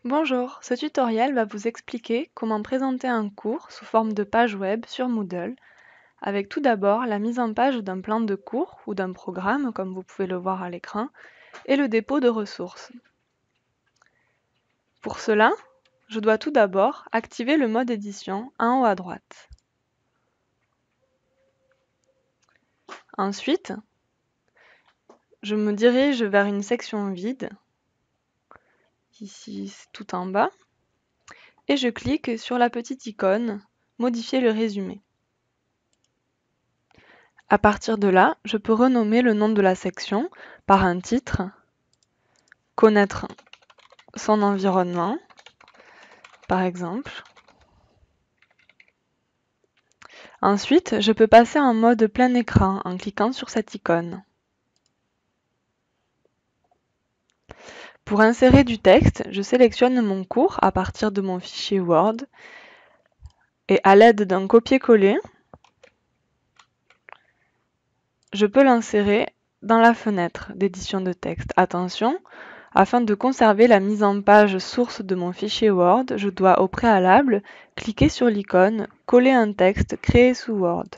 Bonjour, ce tutoriel va vous expliquer comment présenter un cours sous forme de page web sur Moodle, avec tout d'abord la mise en page d'un plan de cours ou d'un programme, comme vous pouvez le voir à l'écran, et le dépôt de ressources. Pour cela, je dois tout d'abord activer le mode édition en haut à droite. Ensuite, je me dirige vers une section vide, ici tout en bas, et je clique sur la petite icône « Modifier le résumé ». À partir de là, je peux renommer le nom de la section par un titre, connaître son environnement, par exemple. Ensuite, je peux passer en mode plein écran en cliquant sur cette icône. Pour insérer du texte, je sélectionne mon cours à partir de mon fichier Word et à l'aide d'un copier-coller, je peux l'insérer dans la fenêtre d'édition de texte. Attention, afin de conserver la mise en page source de mon fichier Word, je dois au préalable cliquer sur l'icône « Coller un texte créé sous Word ».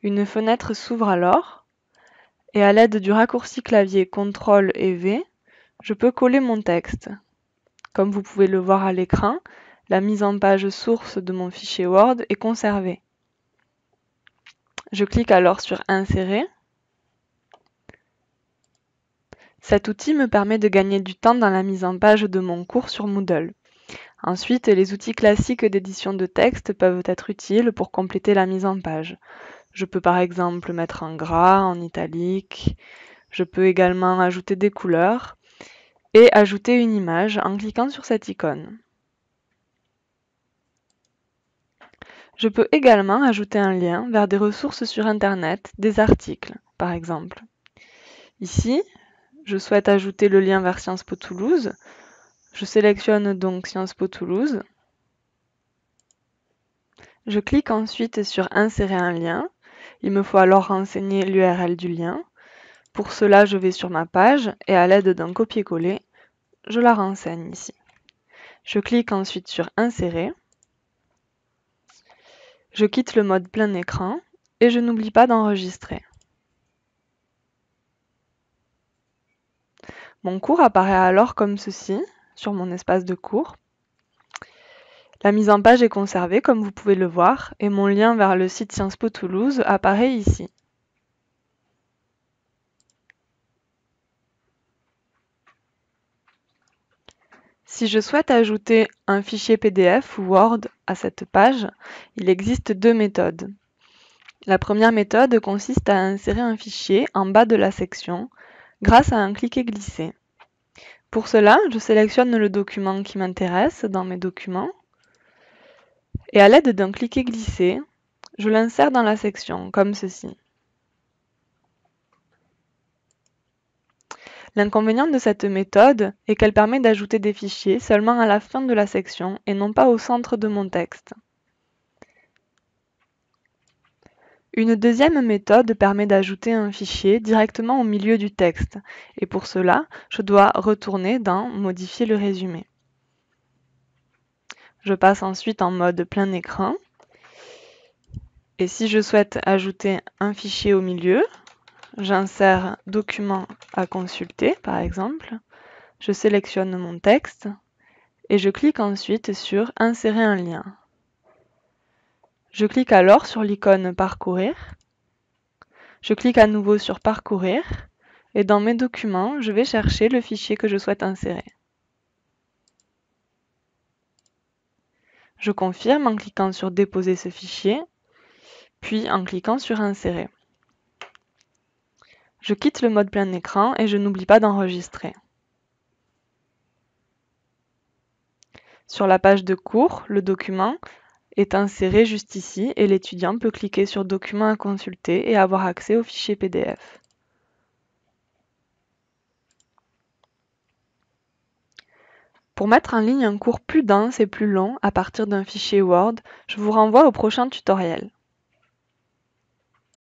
Une fenêtre s'ouvre alors et à l'aide du raccourci clavier CTRL et V, je peux coller mon texte. Comme vous pouvez le voir à l'écran, la mise en page source de mon fichier Word est conservée. Je clique alors sur « Insérer ». Cet outil me permet de gagner du temps dans la mise en page de mon cours sur Moodle. Ensuite, les outils classiques d'édition de texte peuvent être utiles pour compléter la mise en page. Je peux par exemple mettre en gras, en italique. Je peux également ajouter des couleurs et ajouter une image en cliquant sur cette icône. Je peux également ajouter un lien vers des ressources sur Internet, des articles par exemple. Ici, je souhaite ajouter le lien vers Sciences Po Toulouse. Je sélectionne donc Sciences Po Toulouse. Je clique ensuite sur « Insérer un lien ». Il me faut alors renseigner l'URL du lien. Pour cela, je vais sur ma page et à l'aide d'un copier-coller, je la renseigne ici. Je clique ensuite sur « Insérer ». Je quitte le mode plein écran et je n'oublie pas d'enregistrer. Mon cours apparaît alors comme ceci sur mon espace de cours. La mise en page est conservée comme vous pouvez le voir et mon lien vers le site Sciences Po Toulouse apparaît ici. Si je souhaite ajouter un fichier PDF ou Word à cette page, il existe deux méthodes. La première méthode consiste à insérer un fichier en bas de la section grâce à un cliquer-glisser. Pour cela, je sélectionne le document qui m'intéresse dans mes documents et à l'aide d'un cliquer-glisser, je l'insère dans la section, comme ceci. L'inconvénient de cette méthode est qu'elle permet d'ajouter des fichiers seulement à la fin de la section et non pas au centre de mon texte. Une deuxième méthode permet d'ajouter un fichier directement au milieu du texte et pour cela, je dois retourner dans « Modifier le résumé ». Je passe ensuite en mode plein écran et si je souhaite ajouter un fichier au milieu, j'insère « Document à consulter » par exemple, je sélectionne mon texte et je clique ensuite sur « Insérer un lien ». Je clique alors sur l'icône « Parcourir ». Je clique à nouveau sur « Parcourir » et dans mes documents, je vais chercher le fichier que je souhaite insérer. Je confirme en cliquant sur « Déposer ce fichier », puis en cliquant sur « Insérer ». Je quitte le mode plein écran et je n'oublie pas d'enregistrer. Sur la page de cours, le document est inséré juste ici et l'étudiant peut cliquer sur « Document à consulter » et avoir accès au fichier PDF. Pour mettre en ligne un cours plus dense et plus long à partir d'un fichier Word, je vous renvoie au prochain tutoriel.